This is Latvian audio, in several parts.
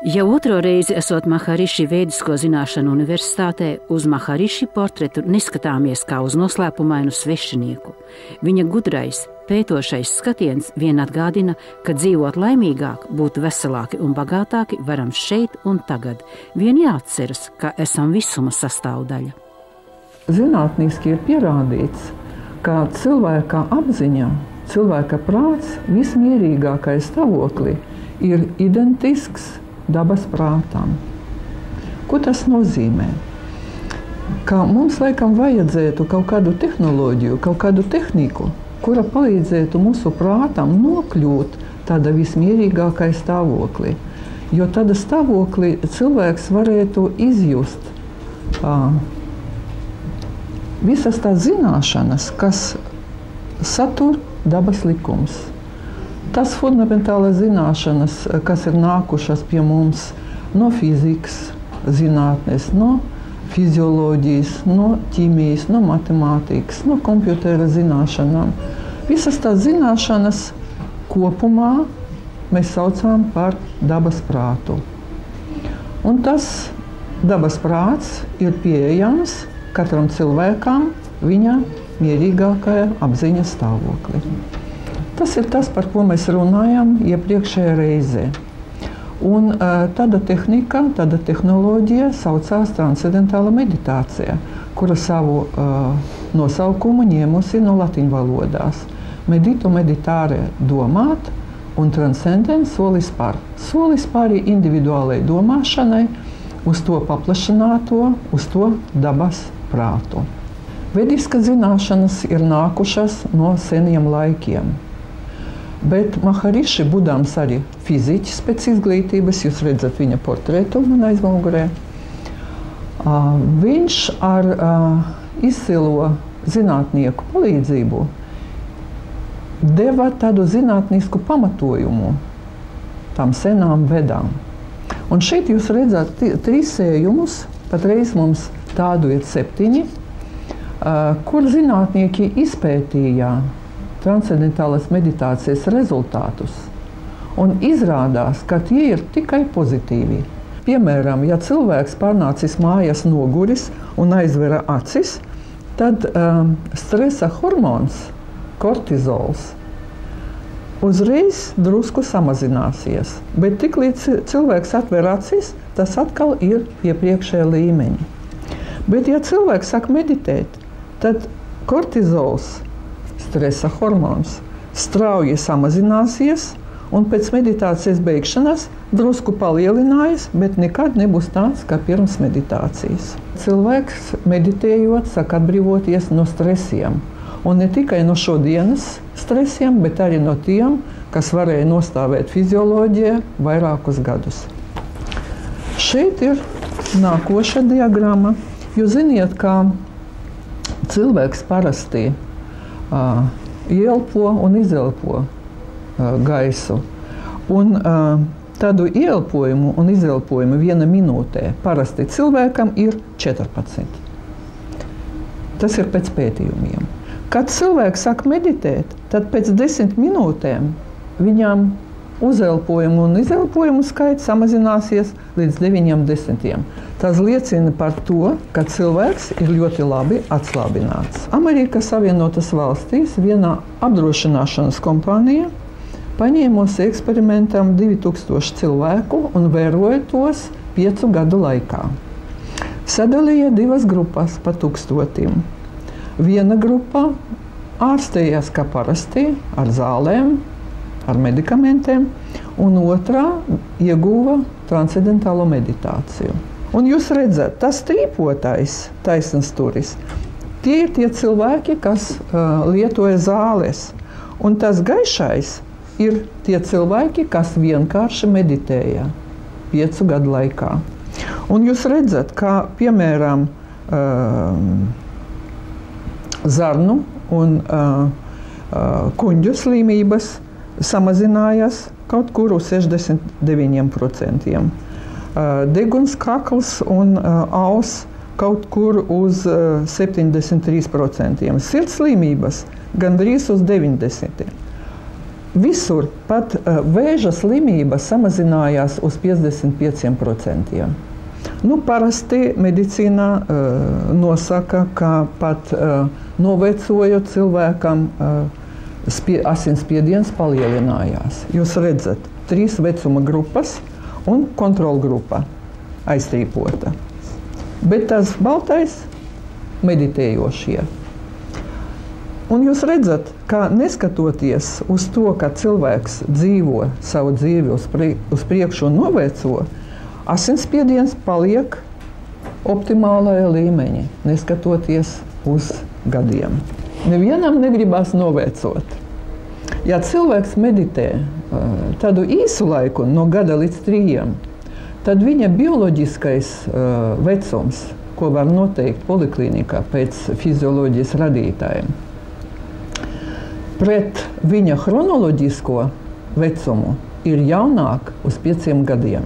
Jau otro reizi esot Mahariši Vēdisko zināšanu universitātē, uz Mahariši portretu neskatāmies kā uz noslēpumainu svešinieku. Viņa gudrais, pētošais skatiens vien atgādina, ka dzīvot laimīgāk, būt veselāki un bagātāki varam šeit un tagad. Vien jāatceras, ka esam visuma sastāvdaļa. Zinātniski ir pierādīts, ka cilvēka apziņa, cilvēka prāts vismierīgākais stāvoklī ir identisks dabas prātam. Ko tas nozīmē? Ka mums laikam vajadzētu kaut kādu tehnoloģiju, kaut kādu tehniku, kura palīdzētu mūsu prātam nokļūt tāda vismierīgākai stāvoklī. Jo tāda stāvoklī cilvēks varētu izjust visas tās zināšanas, kas satur dabas likums. Tas fundamentālās zināšanas, kas ir nākušas pie mums no fizikas zinātnes, no fizioloģijas, no ķīmijas, no matemātikas, no kompjutera zināšanām. Visas tās zināšanas kopumā mēs saucam par dabas prātu. Un tas dabas prāts ir pieejams katram cilvēkam viņa mierīgākajā apziņas stāvoklī. Tas ir tas, par ko mēs runājam iepriekšējā reizē. Un tāda tehnika, tāda tehnoloģija saucās transcendentāla meditācija, kura savu nosaukumu ņēmusi no latīņu valodās. Medito meditare domāt un transcendent solis par. Solis pāri individuālai domāšanai, uz to paplašināto, uz to dabas prātu. Vediska zināšanas ir nākušas no seniem laikiem. Bet Mahariši, būdams arī fiziķis pēc izglītības, jūs redzat viņa portretu man aizmugurē, viņš ar izcilo zinātnieku palīdzību deva tādu zinātnisku pamatojumu tām senām vedām. Un šeit jūs redzat 3 sējumus, patreiz mums tādu ir 7, kur zinātnieki izpētīja transcendentālās meditācijas rezultātus. Un izrādās, ka tie ir tikai pozitīvi. Piemēram, ja cilvēks pārnācis mājās noguris un aizvera acis, tad stresa hormons, kortizols, uzreiz drusku samazināsies. Bet tiklīdz cilvēks atver acis, tas atkal ir iepriekšējā līmeņa. Bet ja cilvēks sāk meditēt, tad kortizols, stresa hormons, strauji samazināsies un pēc meditācijas beigšanas drusku palielinājas, bet nekad nebūs tāds kā pirms meditācijas. Cilvēks meditējot sāk atbrīvoties no stresiem. Un ne tikai no šodienas stresiem, bet arī no tiem, kas varēja nostāvēt fizioloģijā vairākus gadus. Šeit ir nākoša diagramma. Jūs ziniet, ka cilvēks parasti ielpo un izelpo gaisu. Un tādu ielpojumu un izelpojumu 1 minūtē parasti cilvēkam ir 14. Tas ir pēc pētījumiem. Kad cilvēks sāk meditēt, tad pēc 10 minūtēm viņam uzelpojumu un izelpojumu skaits samazināsies līdz 9–10. Tas liecina par to, ka cilvēks ir ļoti labi atslābināts. Amerikas Savienotas valstīs vienā apdrošināšanas kompānija paņēmusi eksperimentam 2000 cilvēku un vēroja tos 5 gadu laikā. Sadalīja 2 grupas pa 1000. Viena grupa ārstējās kā parasti ar zālēm, ar medikamentiem, un otrā ieguva transcendentālo meditāciju. Un jūs redzat, tas trīpotais taisnsturis, tie ir tie cilvēki, kas lietoja zāles, un tas gaišais ir tie cilvēki, kas vienkārši meditēja 5 gadu laikā. Un jūs redzat, kā piemēram zarnu un kuņģu slimības samazinājās kaut kur uz 69%. Deguns kakls un auss kaut kur uz 73%. Sirds slimības gandrīz uz 90%. Visur pat vēža slimība samazinājās uz 55%. Nu, parasti medicīnā nosaka, ka pat novecojot cilvēkam asinsspiediens palielinājās. Jūs redzat, 3 vecuma grupas un kontrolgrupa aiztīpota. Bet tas baltais meditējošie. Un jūs redzat, ka neskatoties uz to, ka cilvēks dzīvo savu dzīvi uz priekšu un noveco, asinsspiediens paliek optimālajā līmeņa, neskatoties uz gadiem. Nevienam negribas novecot. Ja cilvēks meditē tādu īsu laiku, no gada līdz 3, tad viņa bioloģiskais vecums, ko var noteikt poliklinikā pēc fizioloģijas radītājiem, pret viņa chronoloģisko vecumu ir jaunāk uz 5 gadiem.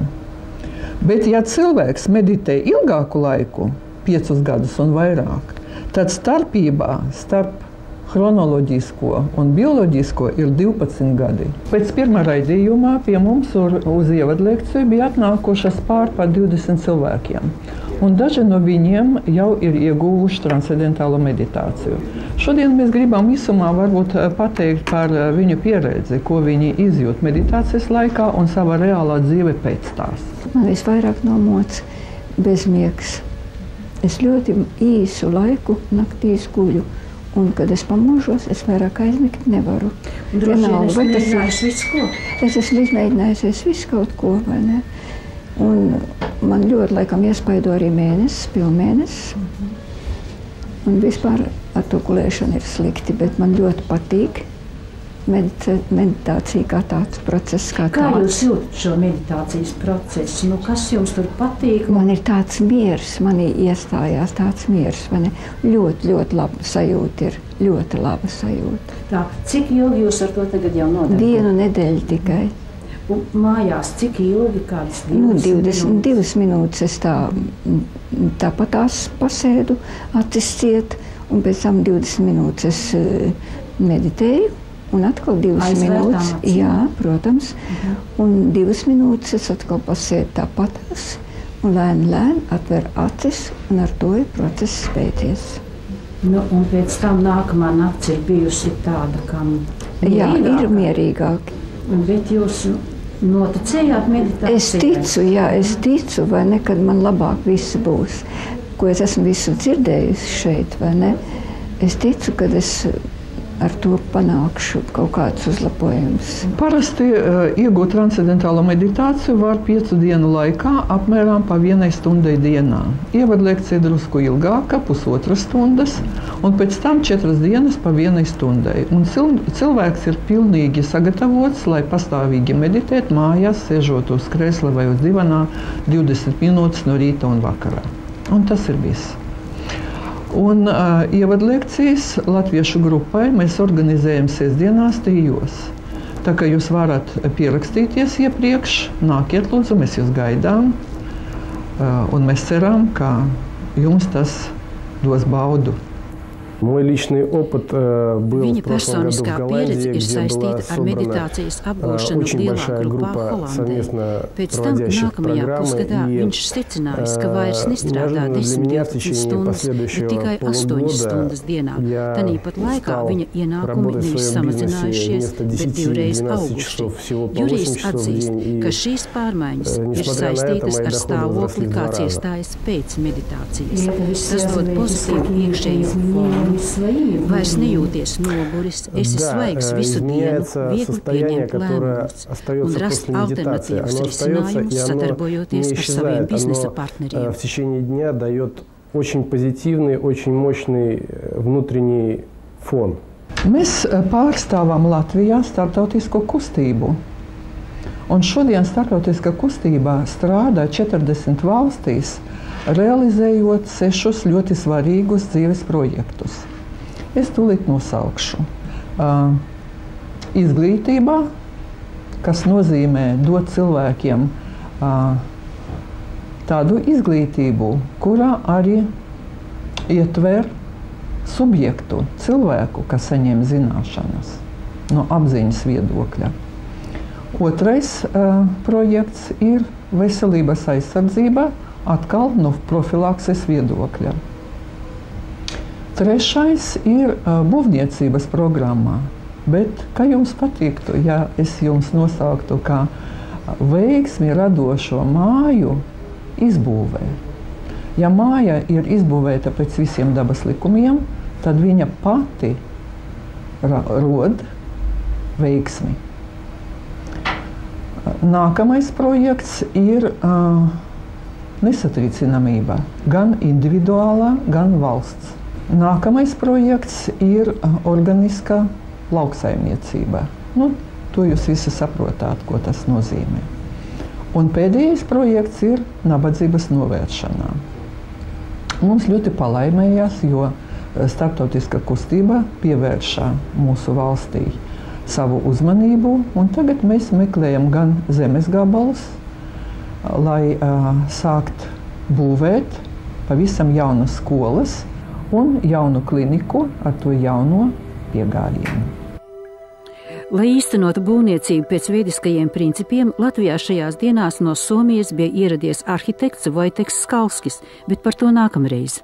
Bet, ja cilvēks meditē ilgāku laiku, 5 gadus un vairāk, tad starpībā starp chronoloģisko un bioloģisko ir 12 gadi. Pēc pirmā raidījumā pie mums uz ievadlekciju bija atnākušas pār 20 cilvēkiem. Un daži no viņiem jau ir ieguvuši transcendentālo meditāciju. Šodien mēs gribam īsumā varbūt pateikt par viņu pieredzi, ko viņi izjūt meditācijas laikā un savā reālā dzīve pēc tās. Man visvairāk nomoc bezmiegs. Es ļoti īsu laiku naktīs guļu. Un, kad es pamožos, es vairāk aizmigt nevaru. Es esmu izmēģinājusies visu kaut ko, vai ne? Un man ļoti laikam iespaido arī mēnesis, pilnmēnesis. Un vispār ar to gulēšanu ir slikti, bet man ļoti patīk meditācija kā tāds process. Kā jūs jūtat šo meditācijas procesu? Nu, kas jums tur patīk? Man ir tāds miers, manī iestājās tāds miers. Ļoti, ļoti laba sajūta ir. Ļoti laba sajūta. Tā, cik ilgi jūs ar to tagad jau nodarbojaties? 1 nedēļu tikai. Un mājās cik ilgi? Kādas 22 minūtes es tāpatās pasēdu, acis ciet, un pēc tam 20 minūtes es meditēju. Un atkal 2 minūtes, jā, protams, un 2 minūtes es atkal pasēdu tāpatās, un lēni atver acis, un ar to ir process beidzies. Nu, un pēc tam nākamā nakts ir bijusi tāda, kam mierīgāka? Jā, ir mierīgāk. Bet jūs noticējāt meditāciju? Es ticu, vai ne, kad man labāk viss būs, ko es esmu visu dzirdējusi šeit, vai ne? Es ticu, kad es ar to panākšu kaut kādus uzlabojumus. Parasti iegūt transcendentālo meditāciju var 5 dienu laikā apmēram pa 1 stundai dienā. Ievadlekcija drusku ilgāka, 1,5 stundas, un pēc tam 4 dienas pa 1 stundai. Un cilvēks ir pilnīgi sagatavots, lai pastāvīgi meditēt mājās, sēžot uz krēsla vai uz divanā 20 minūtes no rīta un vakarā. Un tas ir viss. Un ievadlekcijas latviešu grupai mēs organizējam sestdienās 3. Tā kā jūs varat pierakstīties iepriekš, nākiet lūdzu, mēs jūs gaidām. Un mēs ceram, ka jums tas dos baudu. Мой личный опыт был в прошлом году в Голландии, где была собрана очень большая группа совместно проводящих программы. И неожиданно для меня в течение последующего полугода я стал работать в своем бизнесе вместо 10-12 часов всего по 8 часов в день. И несмотря на это, мои доходы возросли в 2 раза. Vairs nejūties noguris, esi svaigs visu dienu, viegli pieņemt lēmumus un rast alternatīvas risinājumus, sadarbojoties ar saviem biznesa partneriem. В течение дня дает очень позитивный, очень мощный внутренний фон. Mēs pārstāvam Latvijā starptautisko kustību. Un šodien starptautiskā kustībā strādā 40 valstīs, realizējot 6 ļoti svarīgus dzīves projektus. Es tūlīt nosaukšu. Izglītībā, kas nozīmē dot cilvēkiem tādu izglītību, kurā arī ietver subjektu, cilvēku, kas saņem zināšanas. no apziņas viedokļa. Otrais projekts ir veselības aizsardzība, atkal no profilakses viedokļa. Trešais ir būvniecības programmā, bet kā jums patiktu, ja es jums nosauktu kā veiksmi radošo māju izbūvē? Ja māja ir izbūvēta pēc visiem dabas likumiem, tad viņa pati rod veiksmi. Nākamais projekts ir nesatricinamība, gan individuālā, gan valsts. Nākamais projekts ir organiska lauksaimniecība. To jūs visi saprotāt, ko tas nozīmē. Un pēdējais projekts ir nabadzības novēršanā. Mums ļoti palaimējās, jo starptautiska kustība pievēršā mūsu valstī savu uzmanību, un tagad mēs meklējam gan zemes gabalus, lai sākt būvēt pavisam jaunas skolas un jaunu kliniku ar to jauno piegājienu. Lai īstenotu būvniecību pēc vediskajiem principiem, Latvijā šajās dienās no Somijas bija ieradies arhitekts Vojteks Skalskis, bet par to nākamreiz.